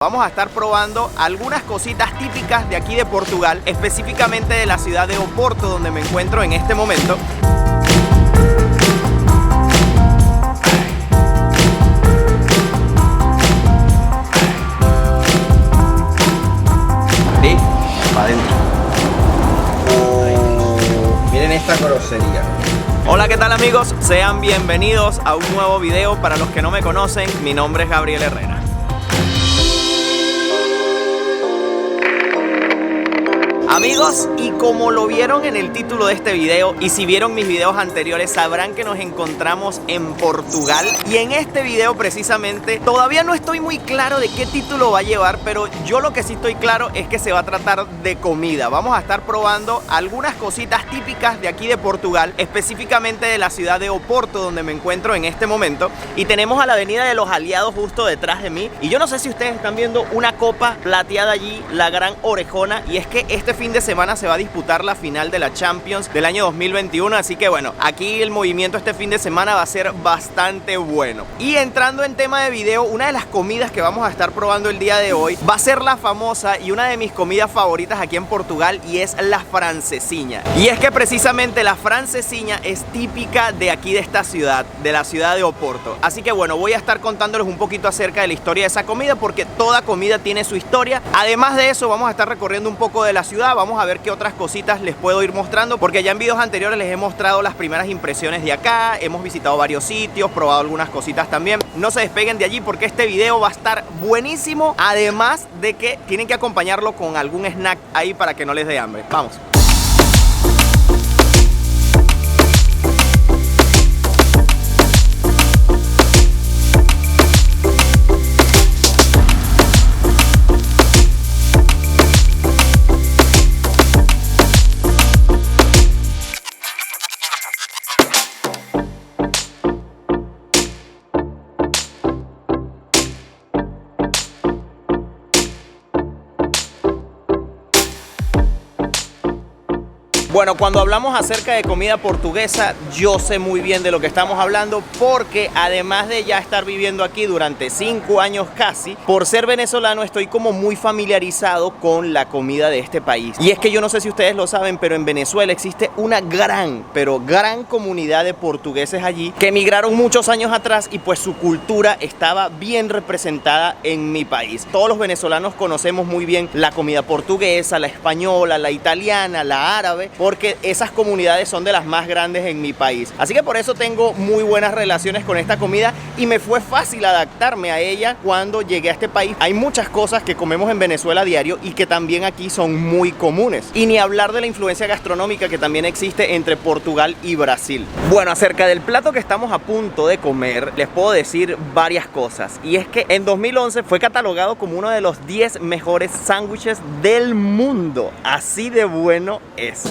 Vamos a estar probando algunas cositas típicas de aquí de Portugal, específicamente de la ciudad de Oporto, donde me encuentro en este momento. Sí, para adentro. Miren esta grosería. Hola, ¿qué tal amigos? Sean bienvenidos a un nuevo video. Para los que no me conocen, mi nombre es Gabriel Herrera. Amigos, y como lo vieron en el título de este video, y si vieron mis videos anteriores, sabrán que nos encontramos en Portugal. Y en este video precisamente, todavía no estoy muy claro de qué título va a llevar, pero yo lo que sí estoy claro es que se va a tratar de comida. Vamos a estar probando algunas cositas típicas de aquí de Portugal, específicamente de la ciudad de Oporto, donde me encuentro en este momento. Y tenemos a la Avenida de los Aliados justo detrás de mí. Y yo no sé si ustedes están viendo una copa plateada allí, la Gran Orejona, y es que este fin de semana se va a disputar la final de la Champions del año 2021, así que bueno, aquí el movimiento este fin de semana va a ser bastante bueno. Y entrando en tema de video, una de las comidas que vamos a estar probando el día de hoy va a ser la famosa y una de mis comidas favoritas aquí en Portugal, y es la francesinha. Y es que precisamente la francesinha es típica de aquí de esta ciudad, de la ciudad de Oporto. Así que bueno, voy a estar contándoles un poquito acerca de la historia de esa comida, porque toda comida tiene su historia. Además de eso, vamos a estar recorriendo un poco de la ciudad. Vamos a ver qué otras cositas les puedo ir mostrando, porque ya en videos anteriores les he mostrado las primeras impresiones de acá. Hemos visitado varios sitios, probado algunas cositas también. No se despeguen de allí porque este video va a estar buenísimo, además de que tienen que acompañarlo con algún snack ahí para que no les dé hambre. Vamos. Bueno, cuando hablamos acerca de comida portuguesa, yo sé muy bien de lo que estamos hablando, porque además de ya estar viviendo aquí durante 5 años casi, por ser venezolano estoy como muy familiarizado con la comida de este país. Y es que yo no sé si ustedes lo saben, pero en Venezuela existe una gran comunidad de portugueses allí que emigraron muchos años atrás, y pues su cultura estaba bien representada en mi país. Todos los venezolanos conocemos muy bien la comida portuguesa, la española, la italiana, la árabe, porque esas comunidades son de las más grandes en mi país. Así que por eso tengo muy buenas relaciones con esta comida, y me fue fácil adaptarme a ella cuando llegué a este país. Hay muchas cosas que comemos en Venezuela a diario y que también aquí son muy comunes. Y ni hablar de la influencia gastronómica que también existe entre Portugal y Brasil. Bueno, acerca del plato que estamos a punto de comer, les puedo decir varias cosas. Y es que en 2011 fue catalogado como uno de los 10 mejores sándwiches del mundo. Así de bueno es.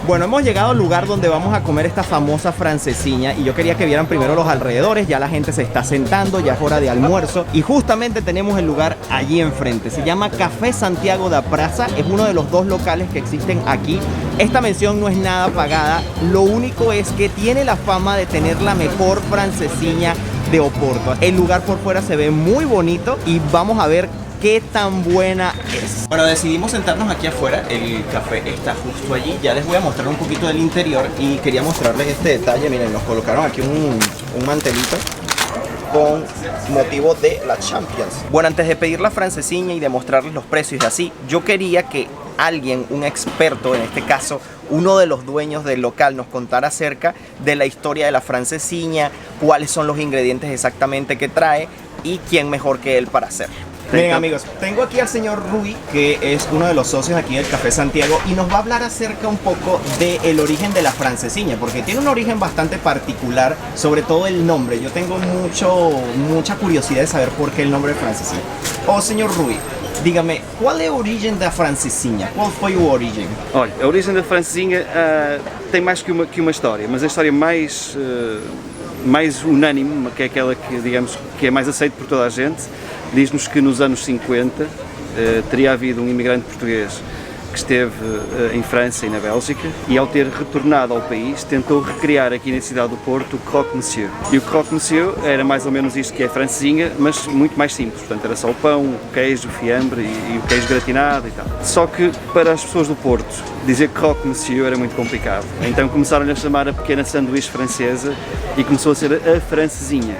Bueno, hemos llegado al lugar donde vamos a comer esta famosa francesinha, y yo quería que vieran primero los alrededores. Ya la gente se está sentando, ya es hora de almuerzo, y justamente tenemos el lugar allí enfrente. Se llama Café Santiago da Praça, es uno de los 2 locales que existen aquí. Esta mención no es nada pagada, lo único es que tiene la fama de tener la mejor francesinha de Oporto. El lugar por fuera se ve muy bonito y vamos a ver qué tan buena es. Bueno, decidimos sentarnos aquí afuera. El café está justo allí. Ya les voy a mostrar un poquito del interior, y quería mostrarles este detalle. Miren, nos colocaron aquí un mantelito con motivo de la Champions. Bueno, antes de pedir la francesinha y de mostrarles los precios y así, yo quería que alguien, un experto, en este caso uno de los dueños del local, nos contara acerca de la historia de la francesinha, cuáles son los ingredientes exactamente que trae y quién mejor que él para hacerlo. Miren amigos, tengo aquí al señor Rui, que es uno de los socios aquí del Café Santiago, y nos va a hablar acerca un poco del origen de la francesinha, porque tiene un origen bastante particular, sobre todo el nombre. Yo tengo mucha curiosidad de saber por qué el nombre de francesinha. Oh, señor Rui, dígame, qual é a origem da francesinha? Qual foi a origem? Olha, a origem da francesinha tem mais que uma história, mas a história mais unânime, que é aquela que, digamos, que é mais aceita por toda a gente, diz-nos que nos anos 50 teria havido um imigrante português que esteve em França e na Bélgica, e ao ter retornado ao país tentou recriar aqui na cidade do Porto o Croque Monsieur. E o Croque Monsieur era mais ou menos isto que é a francesinha, mas muito mais simples, portanto era só o pão, o queijo, o fiambre e o queijo gratinado e tal. Só que para as pessoas do Porto dizer Croque Monsieur era muito complicado, então começaram-lhe a chamar a pequena sanduíche francesa e começou a ser a francesinha.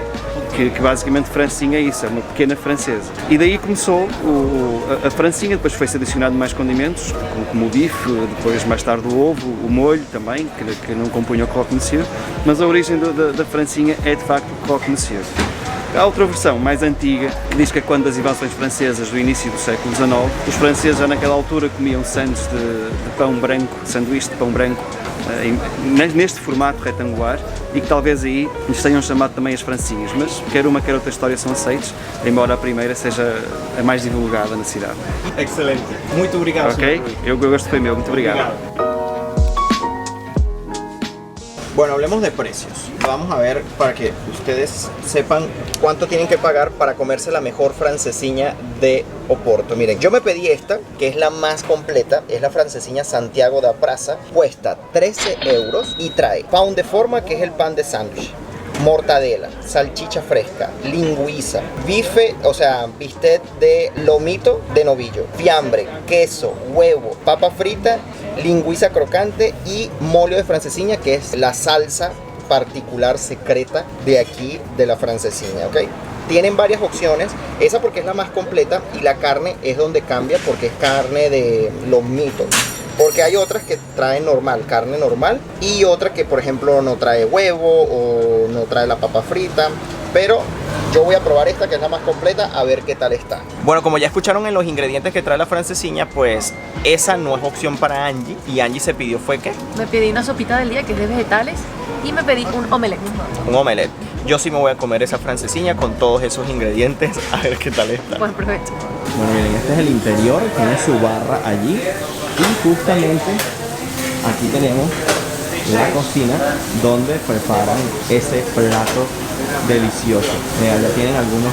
Que basicamente francesinha é isso, é uma pequena francesa. E daí começou a francesinha, depois foi-se adicionado mais condimentos, como o bife, depois mais tarde o ovo, o molho também, que não compunha o croque monsieur, mas a origem da francesinha é de facto o croque monsieur. Há outra versão mais antiga, que diz que é quando das invasões francesas do início do século XIX, os franceses já naquela altura comiam sandes de pão branco, sanduíche de pão branco, neste formato retangular, e que talvez aí lhes tenham chamado também as francesinhas, mas quer uma quer outra história são aceites, embora a primeira seja a mais divulgada na cidade. Excelente. Muito obrigado. Ok? Eu gosto foi meu, muito obrigado. Bueno, hablemos de precios. Vamos a ver para que ustedes sepan cuánto tienen que pagar para comerse la mejor francesiña de Oporto. Miren, yo me pedí esta, que es la más completa, es la francesiña Santiago da Praça. Cuesta 13 euros y trae pan de forma, que es el pan de sándwich, mortadela, salchicha fresca, lingüiza, bife, o sea, bistec de lomito de novillo, fiambre, queso, huevo, papa frita, lingüiza crocante y molio de francesiña, que es la salsa particular secreta de aquí de la francesiña, ¿ok? Tienen varias opciones, esa porque es la más completa y la carne es donde cambia porque es carne de lomito. Porque hay otras que traen normal, carne normal, y otra que por ejemplo no trae huevo o no trae la papa frita, pero yo voy a probar esta que es la más completa a ver qué tal está. Bueno, como ya escucharon en los ingredientes que trae la francesiña, pues esa no es opción para Angie, y Angie se pidió fue ¿qué? Me pedí una sopita del día que es de vegetales y me pedí un omelette. Un omelette. Yo sí me voy a comer esa francesiña con todos esos ingredientes a ver qué tal está. Buen provecho. Bueno, miren, este es el interior, tiene su barra allí y justamente aquí tenemos la cocina donde preparan ese plato delicioso. Mira, ya tienen algunos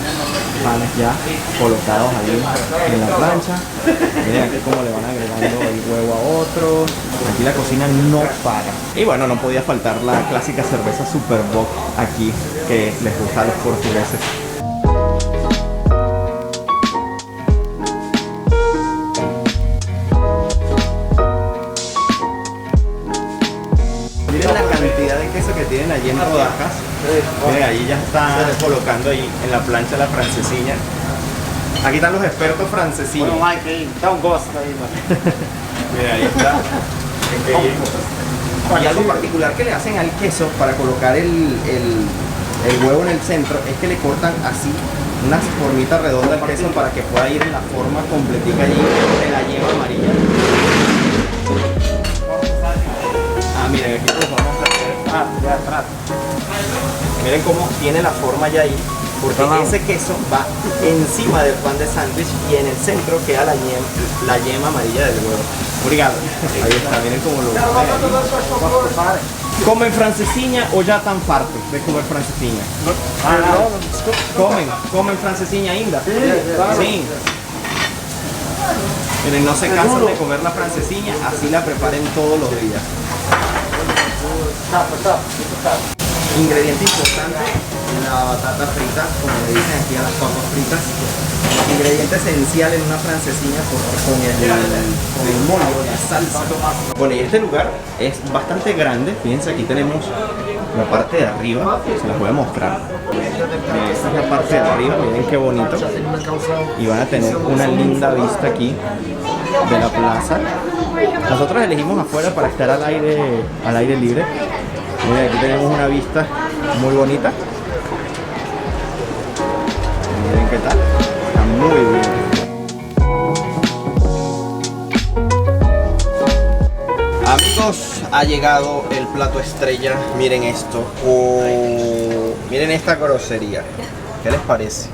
panes ya colocados ahí en la plancha. Miren aquí cómo le van agregando el huevo a otro. Aquí la cocina no para. Y bueno, no podía faltar la clásica cerveza Superboc aquí que les gusta a los portugueses. Miren la cantidad de queso que tienen allí en rodajas. Miren, ahí ya está colocando ahí en la plancha la francesiña. Aquí están los expertos francesinos. Miren, ahí está. Y algo particular que le hacen al queso para colocar el huevo en el centro es que le cortan así unas formitas redondas al queso para que pueda ir en la forma completica allí de la yema amarilla. Miren, aquí los vamos a ver. Miren cómo tiene la ya ahí, porque ese queso va encima del pan de sándwich y en el centro queda la yema amarilla del huevo. Obrigado. Ahí está, miren cómo lo ven. ¿Comen francesiña o ya están fartos de comer francesiña? ¿Comen francesiña ainda? Sí. Miren, no se cansan de comer la francesiña, así la preparen todos los días. Ingrediente importante, la batata frita, como le dicen aquí a las papas fritas. Ingrediente esencial en una francesiña con el molio, la salsa. Bueno, y este lugar es bastante grande. Fíjense, aquí tenemos la parte de arriba, se las voy a mostrar. Esta es la parte de arriba, miren qué bonito. Y van a tener una linda vista aquí de la plaza. Nosotros elegimos afuera para estar al aire libre. Miren, aquí tenemos una vista muy bonita. Miren qué tal. Está muy bien. Amigos, ha llegado el plato estrella. Miren esto. Miren esta grosería. ¿Qué les parece?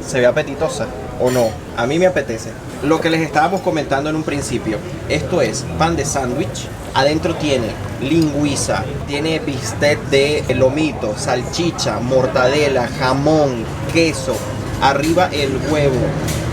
¿Se ve apetitosa o no? A mí me apetece. Lo que les estábamos comentando en un principio, esto es pan de sándwich, adentro tiene lingüiza, tiene bistec de lomito, salchicha, mortadela, jamón, queso, arriba el huevo,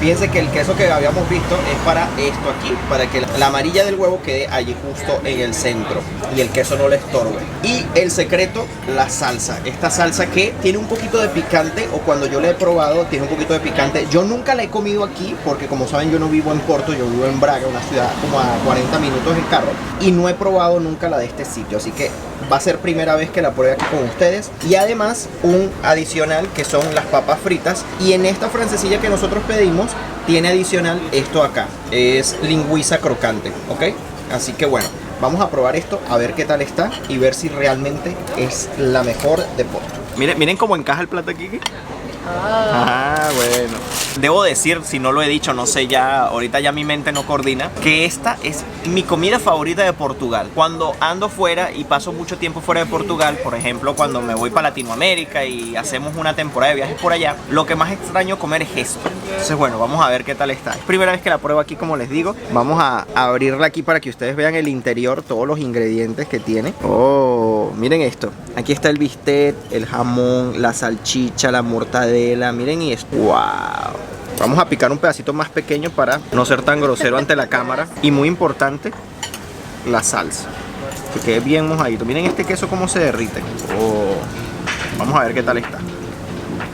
Fíjense que el queso que habíamos visto es para esto aquí, para que la amarilla del huevo quede allí justo en el centro y el queso no le estorbe. Y el secreto, la salsa. Esta salsa que tiene un poquito de picante, o cuando yo la he probado tiene un poquito de picante. Yo nunca la he comido aquí porque, como saben, yo no vivo en Porto, yo vivo en Braga, una ciudad como a 40 minutos en carro, y no he probado nunca la de este sitio, así que va a ser primera vez que la pruebe aquí con ustedes. Y además un adicional que son las papas fritas, y en esta francesilla que nosotros pedimos tiene adicional esto acá, es lingüiza crocante, ¿ok? Así que bueno, vamos a probar esto, a ver qué tal está y ver si realmente es la mejor de Porto. Miren cómo encaja el plato aquí. Bueno. Debo decir, si no lo he dicho, no sé, ya ahorita ya mi mente no coordina, que esta es mi comida favorita de Portugal. Cuando ando fuera y paso mucho tiempo fuera de Portugal, por ejemplo, cuando me voy para Latinoamérica y hacemos una temporada de viajes por allá, lo que más extraño comer es esto. Entonces, bueno, vamos a ver qué tal está. Es primera vez que la pruebo aquí, como les digo. Vamos a abrirla aquí para que ustedes vean el interior, todos los ingredientes que tiene. Oh, miren esto. Aquí está el bistec, el jamón, la salchicha, la mortadela. Miren esto. ¡Wow! Vamos a picar un pedacito más pequeño para no ser tan grosero ante la cámara. Y muy importante, la salsa, que quede bien mojadito. Miren este queso cómo se derrite. Oh. Vamos a ver qué tal está.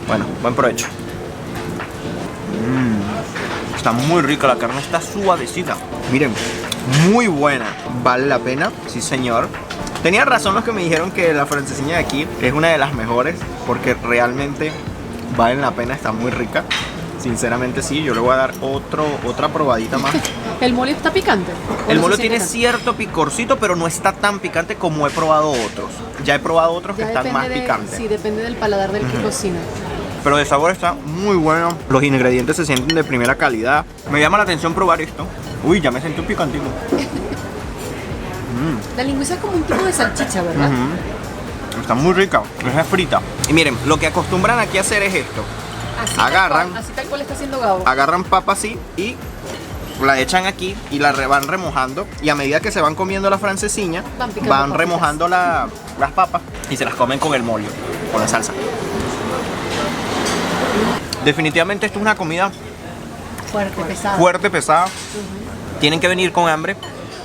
Bueno, buen provecho. Está muy rica, la carne está suavecita. Miren, muy buena. Vale la pena, sí señor. Tenían razón los que me dijeron que la francesiña de aquí es una de las mejores, porque realmente valen la pena, está muy rica. Sinceramente sí, yo le voy a dar otra probadita más. ¿El mole está picante? El mole tiene cierto picorcito, pero no está tan picante como he probado otros. Ya he probado otros que están más picantes. Sí, depende del paladar del que cocina. Pero de sabor está muy bueno. Los ingredientes se sienten de primera calidad. Me llama la atención probar esto. Uy, ya me sentí un picantito. La lingüiza es como un tipo de salchicha, ¿verdad? Está muy rica, es frita. Y miren, lo que acostumbran aquí a hacer es esto. Así tal cual está haciendo Gabo. Agarran papa así y la echan aquí y la van remojando. Y a medida que se van comiendo la francesiña, van remojando las papas y se las comen con el molio, con la salsa. Definitivamente esto es una comida fuerte, pesada. Tienen que venir con hambre,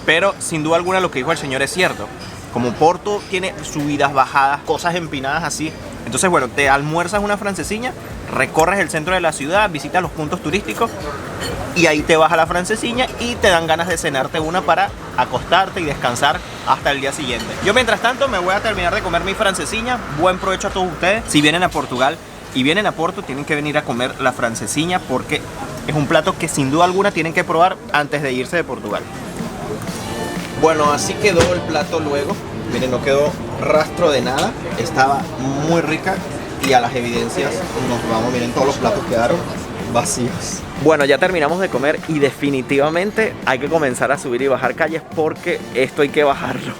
pero sin duda alguna lo que dijo el señor es cierto. Como Porto tiene subidas, bajadas, cosas empinadas así, entonces bueno, te almuerzas una francesiña, recorres el centro de la ciudad, visitas los puntos turísticos y ahí te vas a la francesiña y te dan ganas de cenarte una para acostarte y descansar hasta el día siguiente. Yo mientras tanto me voy a terminar de comer mi francesiña. Buen provecho a todos ustedes. Si vienen a Portugal y vienen a Porto, tienen que venir a comer la francesiña porque es un plato que sin duda alguna tienen que probar antes de irse de Portugal. Bueno, así quedó el plato luego. Miren, no quedó rastro de nada. Estaba muy rica y a las evidencias nos vamos. Miren, todos los platos quedaron vacíos. Bueno, ya terminamos de comer y definitivamente hay que comenzar a subir y bajar calles porque esto hay que bajarlo.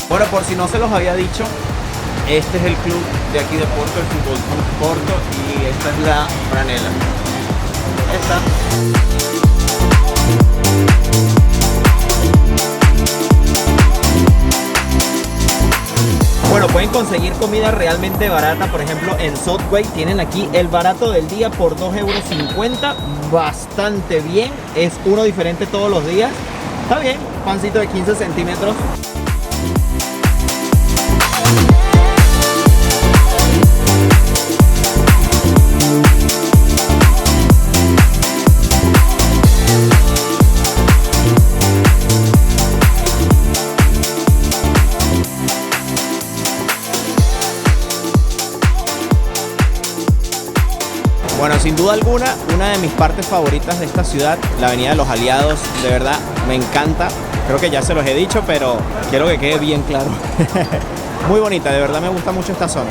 Bueno, por si no se los había dicho, este es el club de aquí de Porto, el Fútbol Club Porto, y esta es la franela. Bueno, pueden conseguir comida realmente barata. Por ejemplo, en Subway tienen aquí el barato del día por 2,50 €. Bastante bien. Es uno diferente todos los días. Está bien, pancito de 15 centímetros. Bueno, sin duda alguna, una de mis partes favoritas de esta ciudad, la Avenida de los Aliados, de verdad, me encanta. Creo que ya se los he dicho, pero quiero que quede bien claro. Muy bonita, de verdad me gusta mucho esta zona.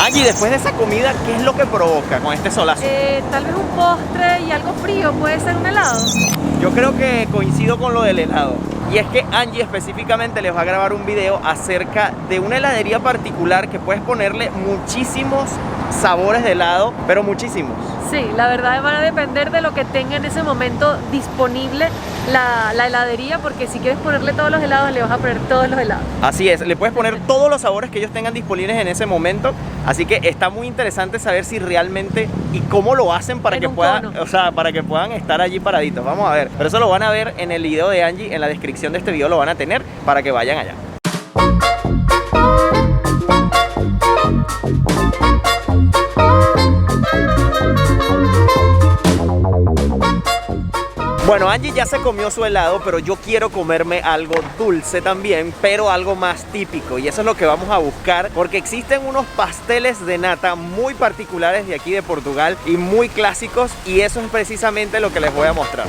Angie, después de esa comida, ¿qué es lo que provoca con este solazo? Tal vez un postre y algo frío, puede ser un helado. Yo creo que coincido con lo del helado. Y es que Angie específicamente les va a grabar un video acerca de una heladería particular que puedes ponerle muchísimos sabores de helado, pero muchísimos. Sí, la verdad va a depender de lo que tenga en ese momento disponible la heladería, porque si quieres ponerle todos los helados, le vas a poner todos los helados. Así es, le puedes poner todos los sabores que ellos tengan disponibles en ese momento, así que está muy interesante saber si realmente y cómo lo hacen para que puedan, o sea, para que puedan estar allí paraditos. Vamos a ver, pero eso lo van a ver en el video de Angie, en la descripción de este video lo van a tener para que vayan allá. Bueno, Angie ya se comió su helado, pero yo quiero comerme algo dulce también, pero algo más típico. Y eso es lo que vamos a buscar, porque existen unos pasteles de nata muy particulares de aquí de Portugal y muy clásicos, y eso es precisamente lo que les voy a mostrar.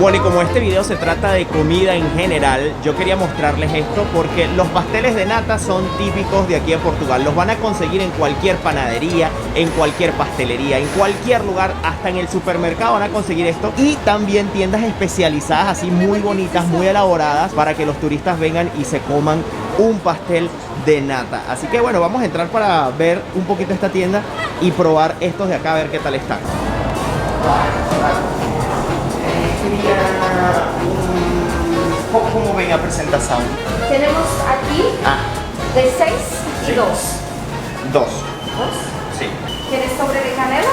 Bueno, y como este video se trata de comida en general, yo quería mostrarles esto porque los pasteles de nata son típicos de aquí de Portugal. Los van a conseguir en cualquier panadería, en cualquier pastelería, en cualquier lugar, hasta en el supermercado van a conseguir esto. Y también tiendas especializadas así muy bonitas, muy elaboradas, para que los turistas vengan y se coman un pastel de nata. Así que bueno, vamos a entrar para ver un poquito esta tienda y probar estos de acá, a ver qué tal están. ¿Cómo ven a presentación? Tenemos aquí de 6 y 2. Dos. Sí. ¿Quieres sobre de canela?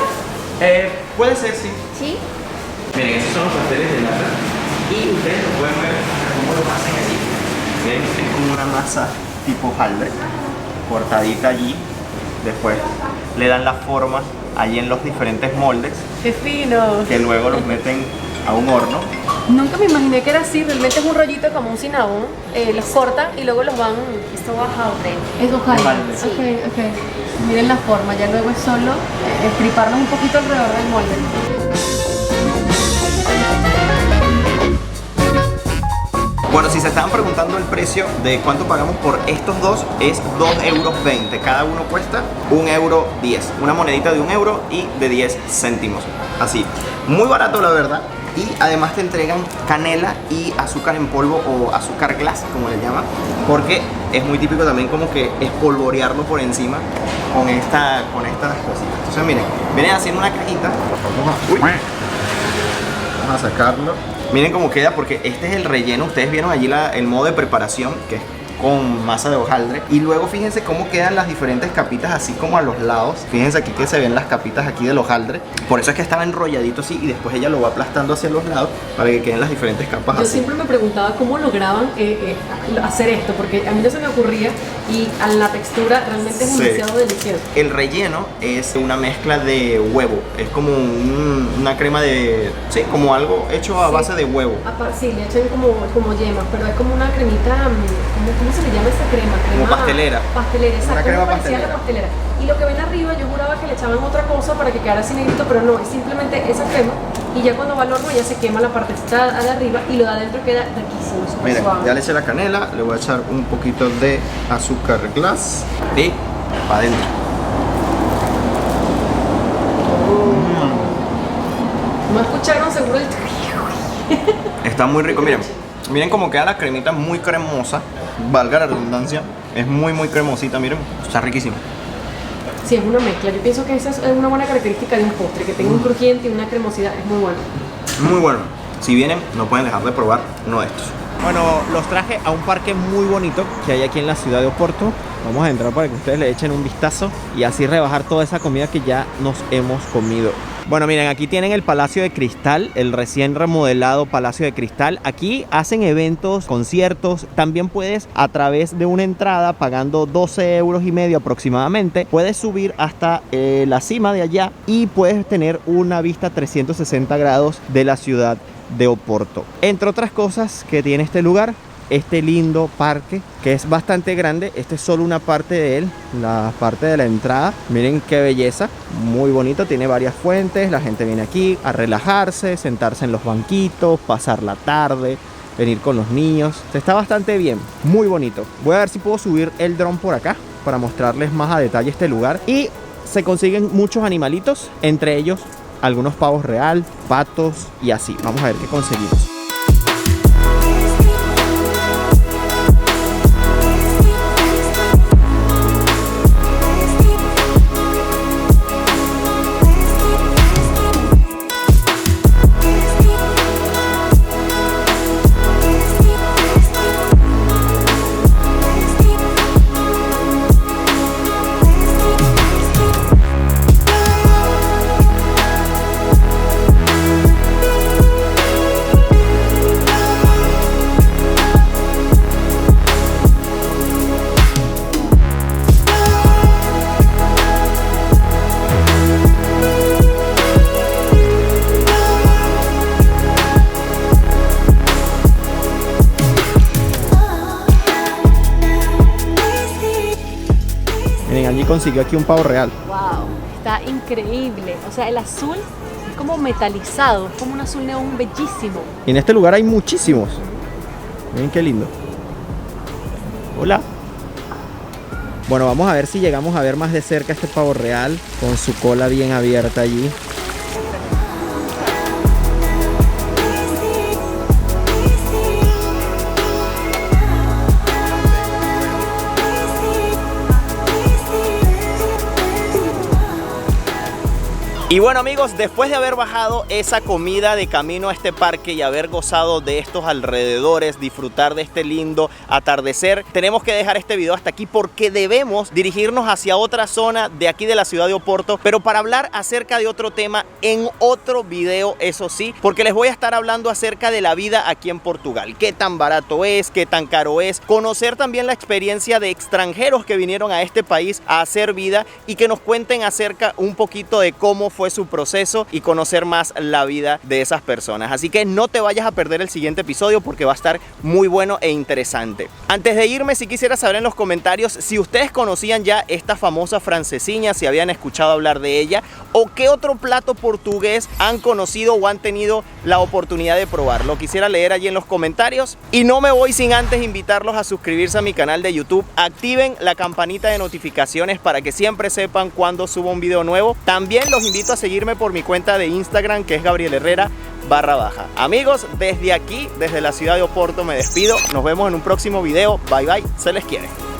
Puede ser, sí. Sí. Miren, estos son los pasteles de nata y ustedes lo pueden ver cómo lo hacen allí. Miren, es como una masa tipo hojaldre, cortadita allí. Después le dan la forma allí en los diferentes moldes, ¡Qué fino! que luego los meten a un horno. Nunca me imaginé que era así, realmente es un rollito como un cinnamon, los cortan y luego los van... Esto va hojaldre. Es hojaldre. Hojaldre. Sí. Ok. Miren la forma, ya luego es solo estriparlos un poquito alrededor del molde. Bueno, si se estaban preguntando el precio de cuánto pagamos por estos dos, es 2,20 euros. Cada uno cuesta 1,10 euros. Una monedita de 1 euro y de 10 céntimos. Así, muy barato la verdad. Y además te entregan canela y azúcar en polvo o azúcar glass, como le llaman. Porque es muy típico también como que espolvorearlo por encima con estas cositas. Entonces miren, vienen haciendo una cajita. Vamos a sacarlo. Miren cómo queda, porque este es el relleno. Ustedes vieron allí el modo de preparación, que es con masa de hojaldre. Y luego fíjense cómo quedan las diferentes capitas así como a los lados. Fíjense aquí que se ven las capitas aquí del hojaldre. Por eso es que estaba enrolladito así y después ella lo va aplastando hacia los lados para que queden las diferentes capas Yo así. siempre me preguntaba cómo lograban hacer esto, porque a mí no se me ocurría y a la textura realmente es Sí. demasiado delicioso. El relleno es una mezcla de huevo. Es como una crema de... Sí, como algo hecho a base de huevo. Sí, le echan como yemas, pero es como una cremita, ¿cómo se le llama esa crema? Como pastelera. Pastelera, exacto. Una crema Muy parecida a la pastelera. Y lo que ven arriba, yo juraba que le echaban otra cosa para que quedara así negrito, pero no, es simplemente esa crema. Y ya cuando va al horno ya se quema la partecita de arriba y lo de adentro queda riquísimo, súper Miren, suave. ya le eché la canela, le voy a echar un poquito de azúcar glass y para adentro. No escucharon seguro el... Está muy rico, miren cómo queda la cremita, muy cremosa, valga la redundancia, es muy cremosita, miren, está riquísimo. Sí, es una mezcla. Yo pienso que esa es una buena característica de un postre, que tenga un crujiente y una cremosidad, es muy bueno. Muy bueno, si vienen no pueden dejar de probar uno de estos. Bueno, los traje a un parque muy bonito que hay aquí en la ciudad de Oporto. Vamos a entrar para que ustedes le echen un vistazo y así rebajar toda esa comida que ya nos hemos comido. Bueno, miren, aquí tienen el Palacio de Cristal, el recién remodelado Palacio de Cristal. Aquí hacen eventos, conciertos. También puedes, a través de una entrada, pagando 12,5 euros aproximadamente, puedes subir hasta la cima de allá y puedes tener una vista 360 grados de la ciudad de Oporto. Entre otras cosas que tiene este lugar, este lindo parque que es bastante grande. Esta es solo una parte de él, la parte de la entrada. Miren qué belleza, muy bonito, tiene varias fuentes. La gente viene aquí a relajarse, sentarse en los banquitos, pasar la tarde, venir con los niños. Está bastante bien, muy bonito. Voy a ver si puedo subir el dron por acá para mostrarles más a detalle este lugar. Y se consiguen muchos animalitos, entre ellos algunos pavos real, patos y así. Vamos a ver qué conseguimos. Miren, allí consiguió aquí un pavo real. Wow, está increíble. O sea, el azul es como metalizado, es como un azul neón bellísimo. Y en este lugar hay muchísimos. Miren qué lindo. Hola. Bueno, vamos a ver si llegamos a ver más de cerca este pavo real con su cola bien abierta allí. Y bueno amigos, después de haber bajado esa comida de camino a este parque y haber gozado de estos alrededores, disfrutar de este lindo atardecer, tenemos que dejar este video hasta aquí porque debemos dirigirnos hacia otra zona de aquí de la ciudad de Oporto, pero para hablar acerca de otro tema en otro video, eso sí, porque les voy a estar hablando acerca de la vida aquí en Portugal, qué tan barato es, qué tan caro es, conocer también la experiencia de extranjeros que vinieron a este país a hacer vida y que nos cuenten acerca un poquito de cómo fue su proceso y conocer más la vida de esas personas. Así que no te vayas a perder el siguiente episodio porque va a estar muy bueno e interesante. Antes de irme, sí quisiera saber en los comentarios si ustedes conocían ya esta famosa francesiña, si habían escuchado hablar de ella o qué otro plato portugués han conocido o han tenido la oportunidad de probar. Lo quisiera leer allí en los comentarios. Y no me voy sin antes invitarlos a suscribirse a mi canal de YouTube. Activen la campanita de notificaciones para que siempre sepan cuando subo un video nuevo. También los invito a seguirme por mi cuenta de Instagram, que es Gabriel Herrera _. Amigos, desde aquí, desde la ciudad de Oporto me despido. Nos vemos en un próximo video. Bye bye, se les quiere.